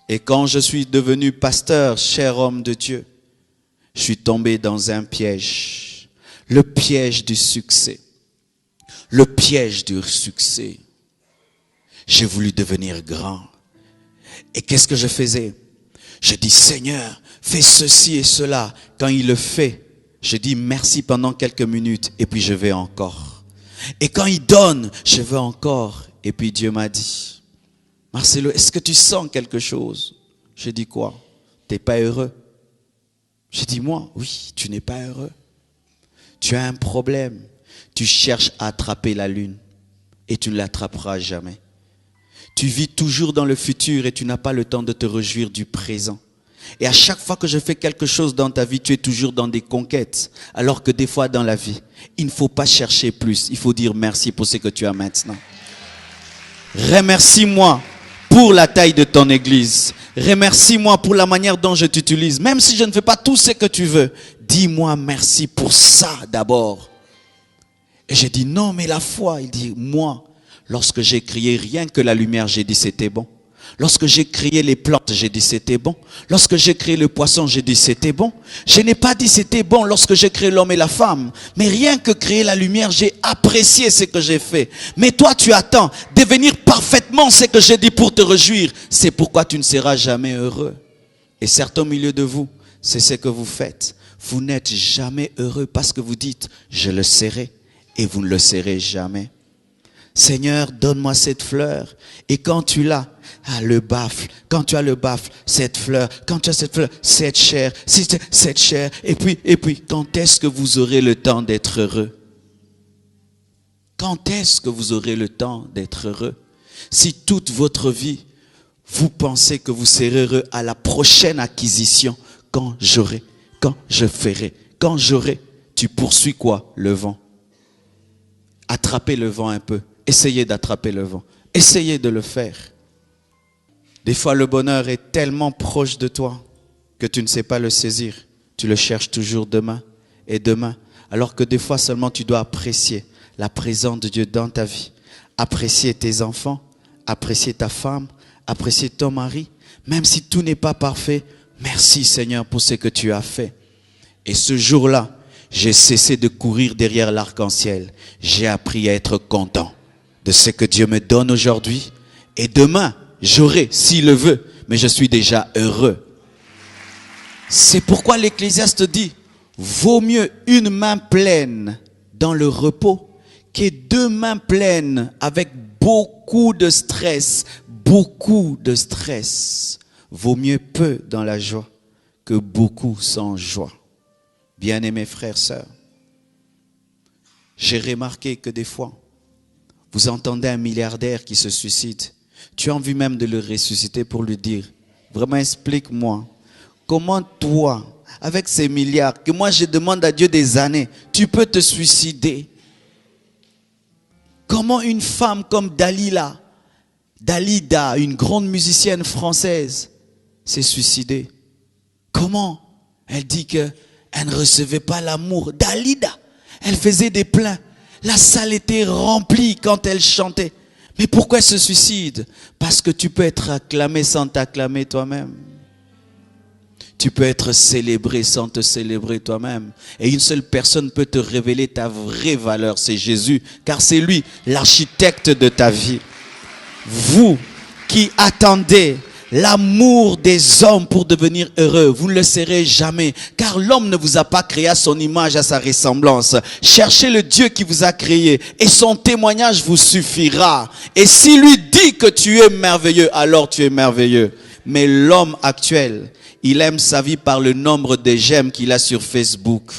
Et quand je suis devenu pasteur, cher homme de Dieu, je suis tombé dans un piège. Le piège du succès. Le piège du succès. J'ai voulu devenir grand. Et qu'est-ce que je faisais? Je dis, Seigneur, fais ceci et cela. Quand il le fait, je dis merci pendant quelques minutes et puis je vais encore. Et quand il donne, je veux encore. Et puis Dieu m'a dit, Marcelo, est-ce que tu sens quelque chose? J'ai dit quoi? T'es pas heureux? J'ai dit moi, oui, tu n'es pas heureux. Tu as un problème. Tu cherches à attraper la lune et tu ne l'attraperas jamais. Tu vis toujours dans le futur et tu n'as pas le temps de te réjouir du présent. Et à chaque fois que je fais quelque chose dans ta vie, tu es toujours dans des conquêtes. Alors que des fois dans la vie, il ne faut pas chercher plus. Il faut dire merci pour ce que tu as maintenant. Remercie-moi pour la taille de ton église. Remercie-moi pour la manière dont je t'utilise. Même si je ne fais pas tout ce que tu veux, dis-moi merci pour ça d'abord. Et j'ai dit non, mais la foi, il dit moi, lorsque j'ai créé rien que la lumière, j'ai dit c'était bon. Lorsque j'ai créé les plantes, j'ai dit c'était bon. Lorsque j'ai créé le poisson, j'ai dit c'était bon. Je n'ai pas dit c'était bon lorsque j'ai créé l'homme et la femme. Mais rien que créer la lumière, j'ai apprécié ce que j'ai fait. Mais toi, tu attends devenir parfaitement ce que j'ai dit pour te réjouir. C'est pourquoi tu ne seras jamais heureux. Et certains au milieu de vous, c'est ce que vous faites. Vous n'êtes jamais heureux parce que vous dites, je le serai. Et vous ne le serez jamais. Seigneur, donne-moi cette fleur. Et quand tu l'as, le baffle. Quand tu as le baffle, cette fleur. Quand tu as cette fleur, cette chair. Cette chair. Et puis, quand est-ce que vous aurez le temps d'être heureux? Quand est-ce que vous aurez le temps d'être heureux? Si toute votre vie, vous pensez que vous serez heureux à la prochaine acquisition, quand je ferai, quand j'aurai, tu poursuis quoi? Le vent. Attrapez le vent un peu. Essayez d'attraper le vent. Essayez de le faire. Des fois, le bonheur est tellement proche de toi que tu ne sais pas le saisir. Tu le cherches toujours demain et demain. Alors que des fois seulement tu dois apprécier la présence de Dieu dans ta vie. Apprécier tes enfants, apprécier ta femme, apprécier ton mari. Même si tout n'est pas parfait, merci Seigneur pour ce que tu as fait. Et ce jour-là, j'ai cessé de courir derrière l'arc-en-ciel. J'ai appris à être content de ce que Dieu me donne aujourd'hui. Et demain, j'aurai, s'il le veut, mais je suis déjà heureux. C'est pourquoi l'Ecclésiaste dit, vaut mieux une main pleine dans le repos que deux mains pleines avec beaucoup de stress. Beaucoup de stress. Vaut mieux peu dans la joie que beaucoup sans joie. Bien-aimés frères, sœurs, j'ai remarqué que des fois, vous entendez un milliardaire qui se suicide. Tu as envie même de le ressusciter pour lui dire, vraiment explique-moi, comment toi, avec ces milliards, que moi je demande à Dieu des années, tu peux te suicider? Comment une femme comme Dalida, une grande musicienne française, s'est suicidée? Comment? Elle dit que elle ne recevait pas l'amour. Dalida, elle faisait des plaints. La salle était remplie quand elle chantait. Mais pourquoi elle se suicide? Parce que tu peux être acclamé sans t'acclamer toi-même. Tu peux être célébré sans te célébrer toi-même. Et une seule personne peut te révéler ta vraie valeur, c'est Jésus. Car c'est lui, l'architecte de ta vie. Vous qui attendez l'amour des hommes pour devenir heureux, vous ne le serez jamais. Car l'homme ne vous a pas créé à son image, à sa ressemblance. Cherchez le Dieu qui vous a créé et son témoignage vous suffira. Et s'il lui dit que tu es merveilleux, alors tu es merveilleux. Mais l'homme actuel, il aime sa vie par le nombre de j'aime qu'il a sur Facebook.